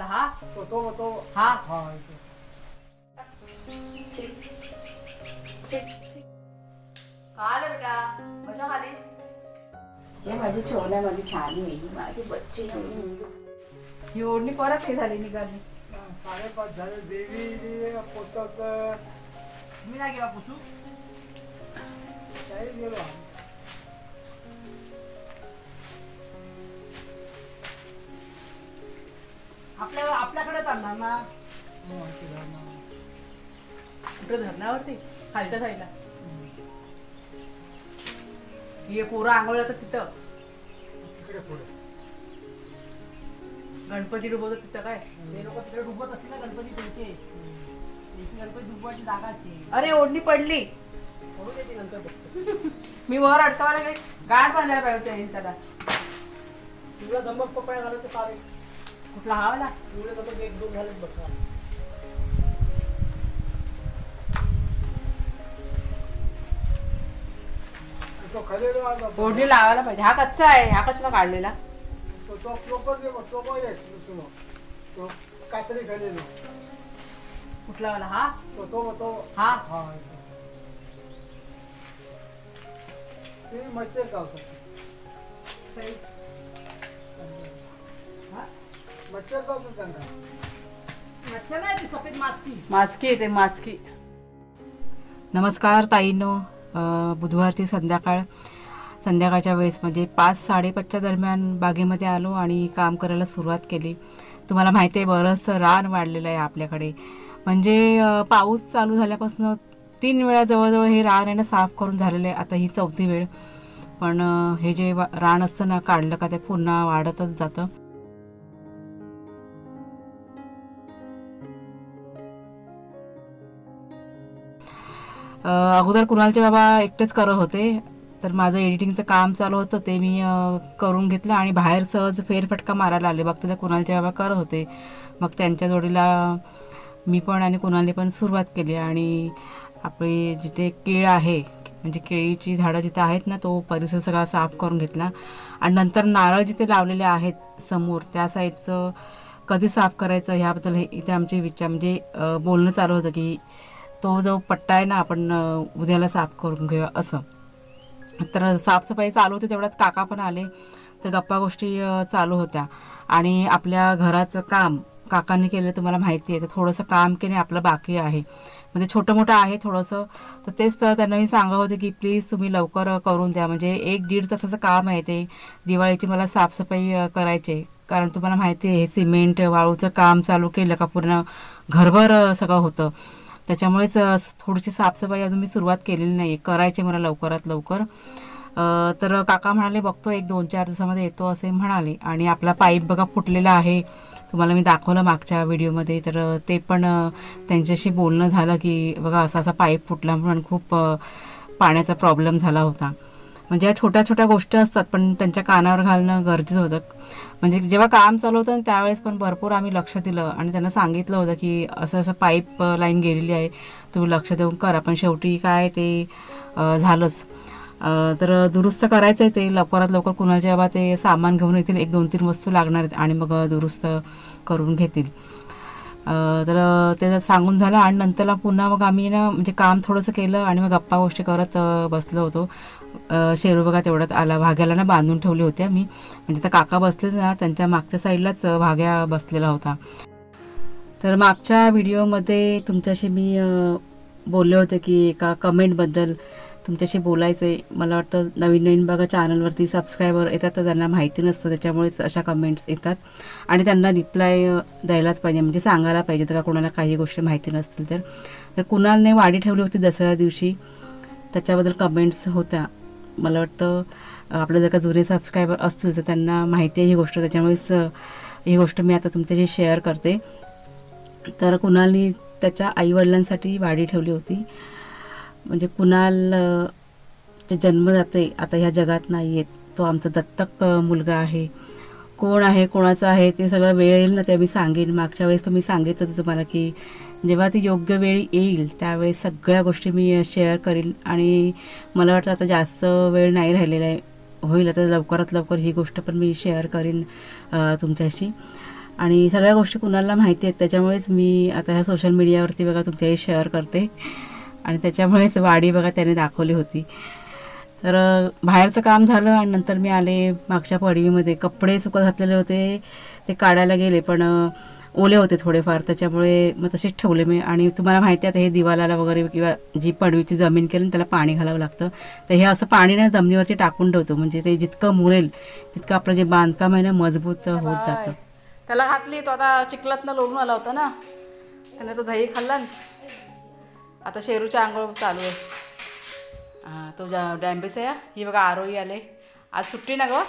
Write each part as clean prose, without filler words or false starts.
हा तो हा काल बेटा कशा खाली हे माझी छोला माझी छान आहे माझी बच्ची ही ओढणी परत हे झाली निघाली 5:30 झाले देवी पोचत मी नाही गेला पुसू काही गेलो आपल्याकडे चालणार ना कुठे धरणावरती खालच्या साईडला हे पोरं आंघोळ जातात तिथं तिकडे पुढे गणपती डुबवतात तिथं काय ते लोक तिकडे डुबत असतील ना गणपती त्यांची गणपती डुबवायची जागा असते अरे ओढणी पडली नंतर मी वर अडकावायला गेले गाठ बांधायला पाहिजे होते त्याला तुला धमक पपया झालं तर काढे कुठला हवाला तुला धमक 1-2 झालेच बघा तो खाली ओढणी लावायला पाहिजे हा कच्चा आहे हा कचरा काढलेला तो प्रॉपर दे तो काय सुनो तो कातरी खालेलो कुठला वाला हा तो हा हा ते मच्छर चावतात मच्छर चावतात त्यांना मच्छर नाही सफेद मास्की मास्की येते मास्की नमस्कार ताईंनो बुधवारची संध्याकाळच्या वेळेस म्हणजे 5-5:30च्या दरम्यान बागेमध्ये आलो आणि काम करायला सुरुवात केली. तुम्हाला माहिती आहे बरंच रान वाढलेलं आहे आपल्याकडे म्हणजे पाऊस चालू झाल्यापासून 3 वेळा जवळजवळ हे रान आहे ना साफ करून झालेलं आहे. आता ही 4थी वेळ पण हे जे रान असतं ना काढलं का ते पुन्हा वाढतच जातं. अगोदर कुणालचे बाबा एकटेच करत होते तर माझं एडिटिंगचं काम चालू होतं ते मी करून घेतलं आणि बाहेर सहज फेरफटका मारायला आले बघते तर कुणालचे बाबा करत होते. मग त्यांच्या जोडीला मी पण आणि कुणालने पण सुरुवात केली आणि आपली जिथे केळ आहे म्हणजे केळीची झाडं जिथे आहेत ना तो परिसर सगळा साफ करून घेतला आणि नंतर नारळ जिथे लावलेले आहेत समोर त्या साईडचं कधी साफ करायचं ह्याबद्दल इथे आमचे विचार म्हणजे बोलणं चालू होतं की तो जो पट्टा आहे ना आपण उद्याला साफ करून घेऊया असं. तर साफसफाई चालू होती तेवढ्यात काका पण आले तर गप्पा गोष्टी चालू होत्या आणि आपल्या घराचं काम काकांनी केलं तुम्हाला माहिती आहे तर थोडंसं काम केलं आपलं बाकी आहे म्हणजे छोटं मोठं आहे थोडंसं तर तेच त्यांना मी सांगत होते की प्लीज तुम्ही लवकर करून द्या म्हणजे 1-1.5 तासाचं काम आहे ते दिवाळीची मला साफसफाई करायची कारण तुम्हाला माहिती आहे हे सिमेंट वाळूचं काम चालू केलं का पूर्ण घरभर सगळं होतं त्याच्यामुळेच थोडीशी साफसफाई अजून मी सुरुवात केलेली नाही करायची मला लवकरात लवकर. तर काका म्हणाले बघतो 1-2-4 दिवसामध्ये येतो असे म्हणाले आणि आपला पाईप बघा फुटलेला आहे तुम्हाला मी दाखवलं मागच्या व्हिडिओमध्ये तर ते पण त्यांच्याशी बोलणं झालं की बघा असा पाईप फुटला म्हणून खूप पाण्याचा प्रॉब्लेम झाला होता. म्हणजे या छोट्या छोट्या गोष्टी असतात पण त्यांच्या कानावर घालणं गरजेचं होतं म्हणजे जेव्हा काम चालू होतं त्यावेळेस पण भरपूर आम्ही लक्ष दिलं आणि त्यांना सांगितलं होतं की असं पाईप लाईन गेलेली आहे तुम्ही लक्ष देऊन करा पण शेवटी काय ते झालंच. तर दुरुस्त करायचं आहे ते लवकरात लवकर कुणाच्या बाबा ते सामान घेऊन येतील 1-2-3 वस्तू लागणार आहेत आणि मग दुरुस्त करून घेतील. तर ते सांगून झालं आणि नंतरला पुन्हा मग आम्ही ना म्हणजे काम थोडंसं केलं आणि मग गप्पा गोष्टी करत बसलो होतो. शेरू बघा तेवढ्यात आला भाग्याला ना बांधून ठेवले होत्या मी म्हणजे तर काका बसले ना त्यांच्या मागच्या साईडलाच भाग्या बसलेला होता. तर मागच्या व्हिडिओमध्ये तुमच्याशी मी बोलले होते की एका कमेंटबद्दल तुमच्याशी बोलायचं आहे. मला वाटतं नवीन बघा चॅनलवरती सबस्क्रायबर येतात तर त्यांना माहिती नसतं त्याच्यामुळेच अशा कमेंट्स येतात आणि त्यांना रिप्लाय द्यायलाच पाहिजे म्हणजे सांगायला पाहिजे तर का कोणाला काही गोष्टी माहिती नसतील तर कुणालने वाडी ठेवली होती दसऱ्या दिवशी त्याच्याबद्दल कमेंट्स होत्या. मला वाटतं आपले जर का जुने सबस्क्रायबर असतील तर त्यांना माहिती आहे ही गोष्ट त्याच्यामुळेच ही गोष्ट मी आता तुमच्याशी शेअर करते. तर कुणालनी त्याच्या आईवडिलांसाठी वाडी ठेवली होती म्हणजे कुणाल जे जन्म जाते आता ह्या जगात नाही आहेत तो आमचा दत्तक मुलगा आहे. कोण आहे कोणाचं आहे ते सगळं वेळ येईल ना ते मी सांगेन. मागच्या वेळेस तर मी सांगितलं होतं तुम्हाला की जेव्हा ती योग्य वेळ येईल त्यावेळेस सगळ्या गोष्टी मी शेअर करीन आणि मला वाटतं आता जास्त वेळ नाही राहिलेला आहे होईल आता लवकरात लवकर ही गोष्ट पण मी शेअर करीन तुमच्याशी. आणि सगळ्या गोष्टी कुणाला माहिती आहेत, त्याच्यामुळेच मी आता ह्या सोशल मीडियावरती बघा तुमच्याही शेअर करते. आणि त्याच्यामुळेच वाडी बघा त्याने दाखवली होती. तर बाहेरचं काम झालं आणि नंतर मी आले मागच्या पडवीमध्ये. कपडे सुकत घातलेले होते ते काढायला गेले, पण ओले होते थोडेफार, त्याच्यामुळे मग तसेच ठेवले मी. आणि तुम्हाला माहिती आहे आता हे दिवालाला वगैरे किंवा जी पडवीची जमीन केली ना त्याला पाणी घालावं लागतं. तर हे असं पाणी ना जमिनीवरती टाकून ठेवतो, म्हणजे ते जितकं मुरेल तितकं आपलं जे बांधकाम आहे ना मजबूत होत जातं. त्याला घातली, तो आता चिखलातनं लोळून आला होता ना, त्याने तो दही खाल्ला. आता शेरूच्या आंघोळ चालू आहे. हां, तो डॅम्बिस आहे. ही बघा आरोही आले. आज सुट्टी ना गं,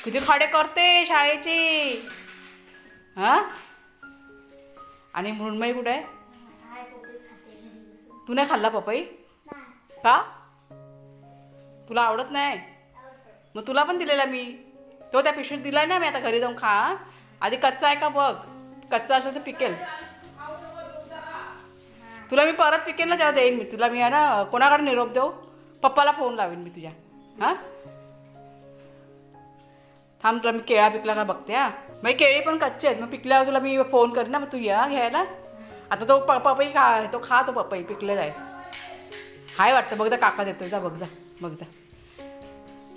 किती खाडे करते शाळेची. हां, आणि मृण्मयी कुठे आहे? तू नाही खाल्ला पपई का? तुला आवडत नाही? मग तुला पण दिलेला मी तो, त्या पिशवीत दिला ना मी. आता घरी जाऊन खा. आधी कच्चा आहे का बघ, कच्चा असेल तर पिकेल. तुला मी परत पिकेल ना तेव्हा देईन मी तुला. मी आहे ना कोणाकडे निरोप देऊ? पप्पाला फोन लावेन मी तुझ्या. हां, थांब, तुला मी केळा पिकला का बघते. हां, मग केळी पण कच्चे आहेत, मग पिकल्यावर तुला मी फोन करेन ना, मग तू या घ्यायला. आता तो पपई तो खा, तो पपई पिकलेला आहे. हाय वाटतं, बघ जा काका देतोय, जा बघ जा बघ जा.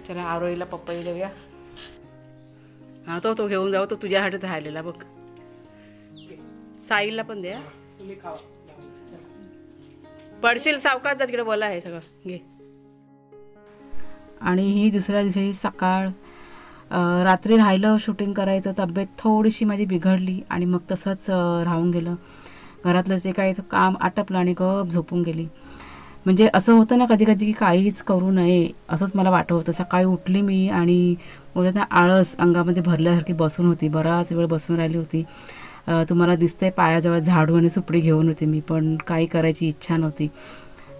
चला आरोहीला पपई देऊया. हां, तो घेऊन जाऊ, तो तुझ्यासाठी राहिलेला बघ. साईला पण द्या. पडशील, सावकाश जा, तिकडे बोला आहे सगळं घे. आणि ही दुसऱ्या दिवशी सकाळ, रात्री राहिलं शूटिंग करायचं. तब्येत थोडीशी माझी बिघडली आणि मग तसंच राहून गेलं. घरातलं जे काही काम आटपलं आणि गप झोपून गेली. म्हणजे असं होतं ना कधी कधी की काहीच करू नये असंच मला वाटत होतं. सकाळी उठली मी आणि बोलत आळस अंगामध्ये भरल्यासारखी बसून होती. बराच वेळ बसून राहिली होती. तुम्हाला दिसतंय पायाजवळ झाडू आणि सुपडी घेऊन होते मी, पण काही करायची इच्छा नव्हती.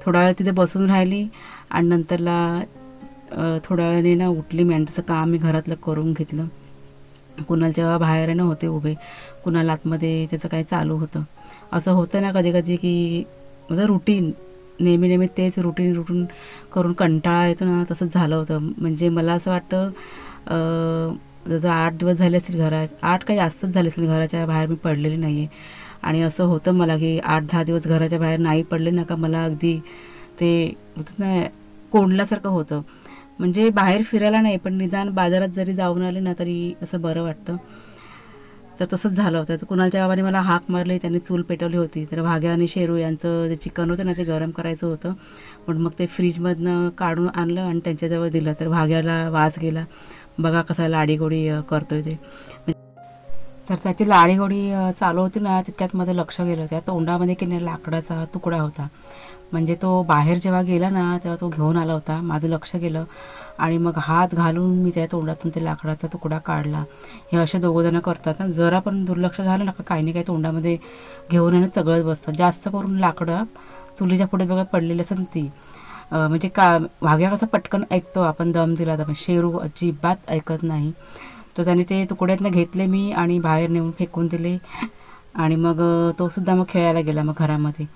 थोडा वेळ तिथे बसून राहिली आणि नंतरला थोड्या वेळाने ना उठली मी आणि तसं काम मी घरातलं करून घेतलं. कुणाल जेव्हा बाहेर ना होते उभे, कुणाल आतमध्ये त्याचं काही चालू होतं. असं होतं ना कधी कधी की म्हणजे रुटीन नेहमी तेच रुटीन करून कंटाळा येतो ना, तसंच झालं होतं. म्हणजे मला असं वाटतं जर 8 दिवस झाले असतील घरात, 8 काही जास्तच झाले असतील घराच्या बाहेर मी पडलेली नाही आहे. आणि असं होतं मला की 8-10 दिवस घराच्या बाहेर नाही पडले ना का मला अगदी ते होतं ना कोंडल्यासारखं होतं. म्हणजे बाहेर फिरायला नाही, पण निदान बाजारात जरी जाऊन आले ना तरी असं बरं वाटतं. तर तसंच झालं होतं. तर कुणालच्या बाबाने मला हाक मारली, त्यांनी चूल पेटवली होती. तर भाग्या आणि शेरू यांचं जे चिकन होतं ना ते गरम करायचं होतं, पण मग ते फ्रीजमधनं काढून आणलं आणि त्यांच्याजवळ दिलं. तर भाग्याला वास गेला, बघा कसा लाडीगोडी करतोय ते. तर त्याची लाडीगोडी चालू होती ना, तितक्यात माझं लक्ष गेलं. त्या तोंडामध्ये की नाही लाकडाचा तुकडा होता. म्हणजे तो बाहेर जेव्हा गेला ना तेव्हा तो घेऊन आला होता. माझं लक्ष गेलं आणि मग हात घालून मी त्या तोंडातून ते लाकडाचा तुकडा काढला. हे असे दोघंजणं करतात ना, जरा पण दुर्लक्ष झालं ना का काही नाही काही तोंडामध्ये घेऊन येणं सगळंच बसतं. जास्त करून लाकडं चुलीच्या पुढे बघा पडलेली असं ती म्हणजे का भाग्या कसं पटकन ऐकतो आपण दम दिला तर, शेरू अजिबात ऐकत नाही. तर त्याने ते तुकड्यातनं घेतले मी आणि बाहेर नेऊन फेकून दिले. आणि मग तो सुद्धा मग खेळायला गेला मग घरामध्ये.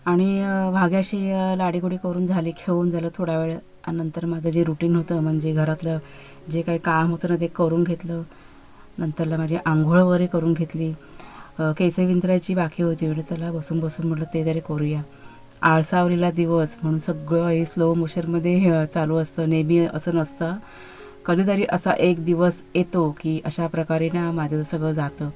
आणि भाग्याशी लाडीगोडी करून झाली, खेळून झालं थोडा वेळ. नंतर माझं जे रुटीन होतं म्हणजे घरातलं जे काही काम होतं ना ते करून घेतलं. नंतरला माझी आंघोळ वगैरे करून घेतली. केसे विंचरायची बाकी होती. म्हणजे चला बसून म्हटलं ते तरी करूया. आळसावलेला दिवस म्हणून सगळं हे स्लो मोशनमध्ये चालू असतं. नेहमी असं नसतं. कधीतरी असा एक दिवस येतो की अशा प्रकारे ना माझं सगळं जातं.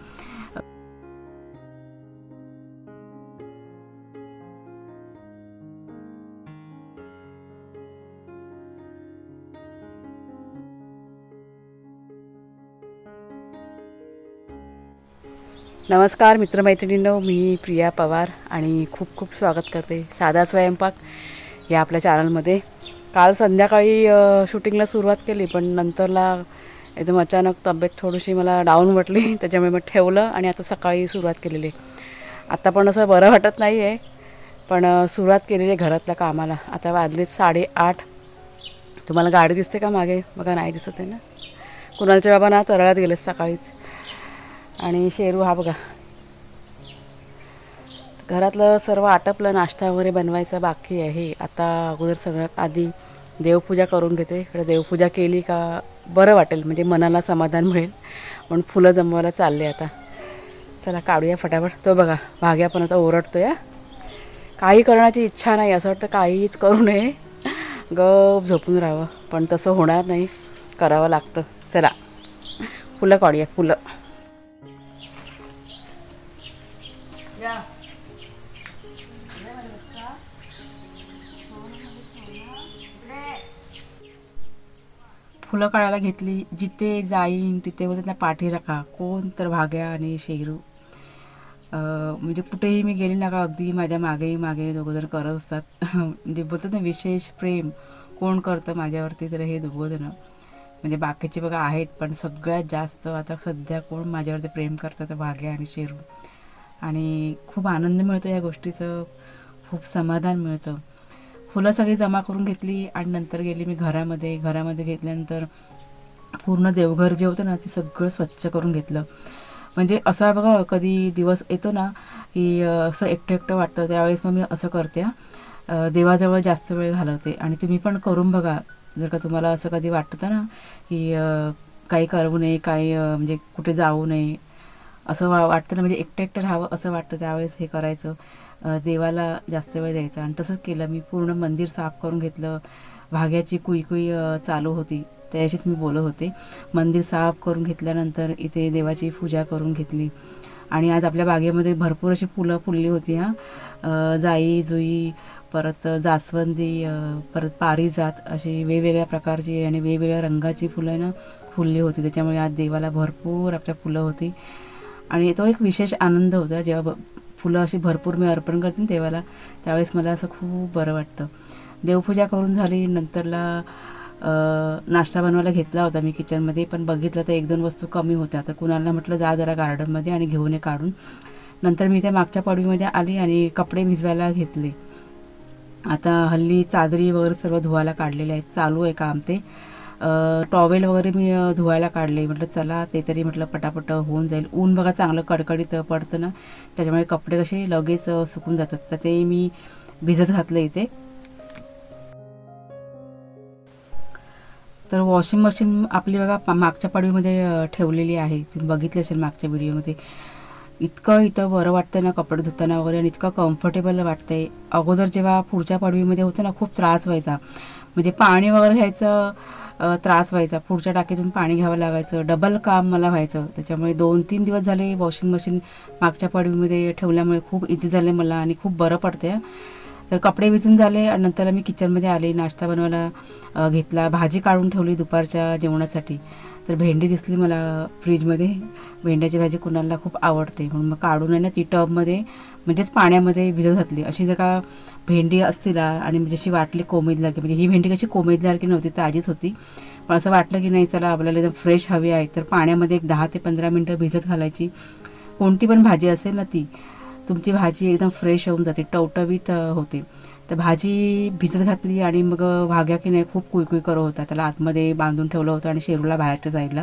नमस्कार मित्रमैत्रिणींनो, मी प्रिया पवार आणि खूप खूप स्वागत करते साधा स्वयंपाक या आपल्या चॅनलमध्ये. काल संध्याकाळी शूटिंगला सुरुवात केली, पण नंतरला एकदम अचानक तब्येत थोडीशी मला डाऊन वाटली, त्याच्यामुळे मग ठेवलं आणि आता सकाळी सुरुवात केलेली. आता पण असं बरं वाटत नाही आहे, पण सुरुवात केलेली आहे घरातल्या कामाला. आता वाजलेत 8:30. तुम्हाला गाडी दिसते का मागे? बघा नाही दिसत आहे ना. कुणालच्या बाबा ना तरळात गेलेत सकाळीच. आणि शेरू हा बघा घरातलं सर्व आटपलं, नाश्ता वगैरे बनवायचा बाकी आहे. आता अगोदर सगळ्यात आधी देवपूजा करून घेते. इकडे देवपूजा केली का बरं वाटेल, म्हणजे मनाला समाधान मिळेल. म्हणून फुलं जमवायला चालले आता. चला काढूया फटाफट. तो बघा भाग्या पण आता ओरडतो या. काही करण्याची इच्छा नाही, असं वाटतं काहीच करू नये, गप झोपून राहावं. पण तसं होणार नाही, करावं लागतं. चला फुलं काढूया. फुलं फुलं काढायला घेतली. जिथे जाईन तिथे बोलतात ना पाठी राखा, कोण तर भाग्या आणि शेरू. म्हणजे कुठेही मी गेली ना का अगदी माझ्या मागे दोघंजण करत असतात. म्हणजे बोलतात ना विशेष प्रेम कोण करतं माझ्यावरती, तर हे दोघंजण. म्हणजे बाकीचे बघा आहेत, पण सगळ्यात जास्त आता सध्या कोण माझ्यावरती प्रेम करतं तर भाग्या आणि शेरू. आणि खूप आनंद मिळतो या गोष्टीचं, खूप समाधान मिळतं. फुलं सगळी जमा करून घेतली आणि नंतर गेली मी घरामध्ये. घरामध्ये घेतल्यानंतर पूर्ण देवघर जे होतं ना ते सगळं स्वच्छ करून घेतलं. म्हणजे असा बघा कधी दिवस येतो ना की असं एकटं वाटतं, त्यावेळेस मग मी असं करते, देवाजवळ जास्त वेळ घालवते. आणि तुम्ही पण करून बघा, जर का तुम्हाला असं कधी वाटतं ना की काही करू नये, काही म्हणजे कुठे जाऊ नये असं वाटतं ना, म्हणजे एकटं राहावं असं वाटतं, त्यावेळेस हे करायचं, देवाला जास्त वेळ द्यायचा. आणि तसंच केलं मी. पूर्ण मंदिर साफ करून घेतलं. भाग्याची कुई चालू होती, त्याच्याशीच मी बोलत होते. मंदिर साफ करून घेतल्यानंतर इथे देवाची पूजा करून घेतली. आणि आज आपल्या बागेमध्ये भरपूर अशी फुलं फुलली होती. जाई जुई, परत जास्वंदी, परत पारिजात, अशी वेगवेगळ्या प्रकारची आणि वेगवेगळ्या रंगाची फुलं ना फुलली होती. त्याच्यामुळे आज देवाला भरपूर आपल्या फुलं होती. आणि तो एक विशेष आनंद होता जेव्हा फुलं अशी भरपूर मी अर्पण करते देवाला, त्यावेळेस मला असं खूप बरं वाटतं. देवपूजा करून झाली. नंतरला नाश्ता बनवायला घेतला होता मी किचनमध्ये, पण बघितलं तर 1-2 वस्तू कमी होत्या. तर कुणाला म्हटलं जा जरा गार्डनमध्ये आणि घेऊन ये काढून. नंतर मी त्या मागच्या पडवीमध्ये आली आणि कपडे भिजवायला घेतले. आता हल्ली चादरी वगैरे सर्व धुवायला काढलेले आहेत, चालू आहे काम ते. टॉवेल वगैरे मी धुवायला काढले. म्हटलं चला ते तरी म्हटलं पटापट होऊन जाईल. ऊन बघा चांगलं कडकडीत पडतं ना, त्याच्यामुळे कपडे कसे लगेच सुकून जातात. तर ते मी भिजत घातलं इथे. तर वॉशिंग मशीन आपली बघा मागच्या पडवीमध्ये ठेवलेली आहे, तुम्ही बघितली असेल मागच्या व्हिडिओमध्ये. इतकं इथं बरं वाटतं ना कपडे धुताना वगैरे, आणि इतकं कम्फर्टेबल वाटतंय. अगोदर जेव्हा पुढच्या पडवीमध्ये होतं ना खूप त्रास व्हायचा, म्हणजे पाणी वगैरे घ्यायचं त्रास व्हायचा, पुढच्या टाकीतून पाणी घ्यावं लागायचं, डबल काम मला व्हायचं. त्याच्यामुळे 2-3 दिवस झाले वॉशिंग मशीन मागच्या पडवीमध्ये ठेवल्यामुळे खूप इझी झालं मला आणि खूप बरं पडतं. तर कपडे विजून झाले आणि नंतर मी किचनमध्ये आले, नाश्ता बनवायला घेतला. भाजी काढून ठेवली दुपारच्या जेवणासाठी. तर भेंडी दिसली मला फ्रीजमध्ये. भेंड्याची भाजी कुणाला खूप आवडते, म्हणून मग काढून आहे ना ती टबमध्ये म्हणजेच पाण्यामध्ये भिजत घातली. अशी जर का भेंडी असतील आणि म्हणजे अशी वाटली कोमेजल्यासारखी, म्हणजे ही भेंडी कशी कोमेजल्यासारखी नव्हती, ताजीच होती, पण असं वाटलं की नाही चला आपल्याला एकदम फ्रेश हवी आहे, तर पाण्यामध्ये एक 10 ते 15 मिनटं भिजत घालायची. कोणती पण भाजी असेल ना ती, तुमची भाजी एकदम फ्रेश होऊन जाते, टवटवीत होते. तर भाजी भिजत घातली आणि मग भाग्या की नाही खूप कुई करत होता. त्याला आतमध्ये बांधून ठेवलं होतं आणि शेरूला बाहेरच्या साईडला.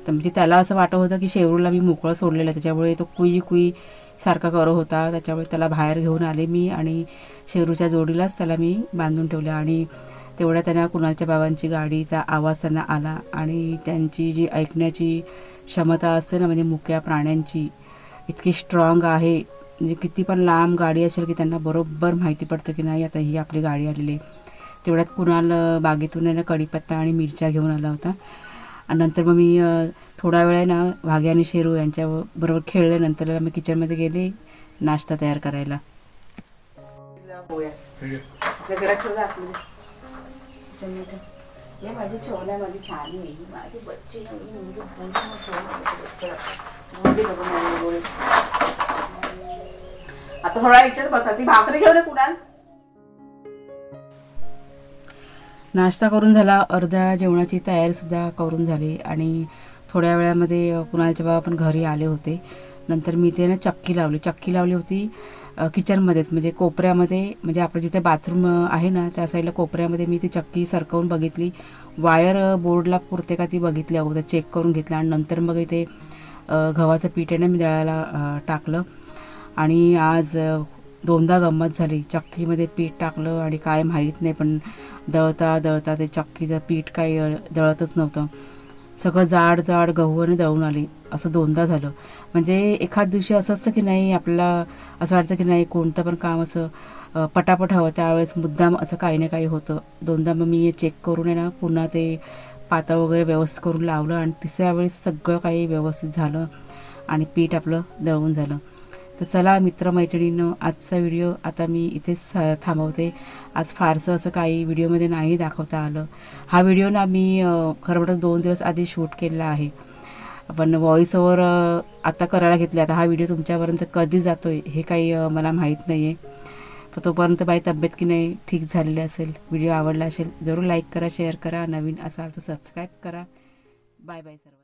तर म्हणजे त्याला असं वाटत होतं की शेरूला मी मोकळं सोडलेलं आहे, त्याच्यामुळे तो कुई सारखा करत होता. त्याच्यामुळे त्याला बाहेर घेऊन आले मी आणि शेरूच्या जोडीलाच त्याला मी बांधून ठेवलं. आणि तेवढ्या त्यांना कुणालच्या बाबांची गाडीचा आवाज त्यांना आला. आणि त्यांची जी ऐकण्याची क्षमता असते ना, म्हणजे मुक्या प्राण्यांची इतकी स्ट्रॉंग आहे, म्हणजे किती पण लांब गाडी असेल की त्यांना बरोबर माहिती पडतं की नाही आता ही आपली गाडी आलेली आहे. तेवढ्यात कुणाल बागेतून ना कढीपत्ता आणि मिरच्या घेऊन आला होता. आणि नंतर मग मी थोडा वेळ ना भाग्या आणि शेरू यांच्याबरोबर खेळले. नंतर मी किचनमध्ये गेले नाश्ता तयार करायला. हे माझी छोल्या माझी छान आहे, माझी बच्ची आता थोडा इथेच बसा, ती भाकरी घेऊन कुणाल. नाश्ता करून झाला, अर्ध्या जेवणाची तयारी सुद्धा करून झाली. आणि थोड्या वेळामध्ये कुणालचे बाबा पण घरी आले होते. नंतर मी ते ना चक्की लावली होती किचनमध्येच, म्हणजे कोपऱ्यामध्ये, म्हणजे आपलं जिथे बाथरूम आहे ना त्या साईडला कोपऱ्यामध्ये मी ती चक्की सरकवून बघितली. वायर बोर्डला पुरते का ती बघितली, अगोदर चेक करून घेतलं. आणि नंतर मग इथे गव्हाचं पीठ आहे ना मी दळायला टाकलं. आणि आज दोनदा गंमत झाली. चक्कीमध्ये पीठ टाकलं आणि काय माहीत नाही, पण दळता दळता ते चक्कीचं पीठ काही दळतच नव्हतं. सगळं जाड जाड गव्हाने दळून आली. असं दोनदा झालं. म्हणजे एखाद दिवशी असं असतं की नाही, आपल्याला असं वाटतं की नाही कोणतं पण काम असं पटापट हवं, त्यावेळेस मुद्दाम असं काही ना काही होतं. दोनदा मग मी चेक करून आहे ना पुन्हा ते पाता वगैरे व्यवस्थित करून लावलं आणि तिसऱ्या वेळेस सगळं काही व्यवस्थित झालं आणि पीठ आपलं दळून झालं. तर चला मित्रमैत्रिणींनो, आजचा व्हिडिओ आता मी इथेच थांबवते. आज फारसं असं काही व्हिडिओमध्ये नाही दाखवता आलं. हा व्हिडिओ ना मी खरं म्हटलं 2 दिवस आधी शूट केलेला आहे, पण व्हॉइस ओव्हर आता करायला घेतले. आता हा व्हिडिओ तुमच्यापर्यंत कधी जातो आहे हे काही मला माहीत नाही आहे. तर तोपर्यंत माझी तब्येत की नाही ठीक झालेली असेल. व्हिडिओ आवडला असेल जरूर लाईक करा, शेअर करा. नवीन असाल तर सबस्क्राईब करा. बाय बाय सर्व.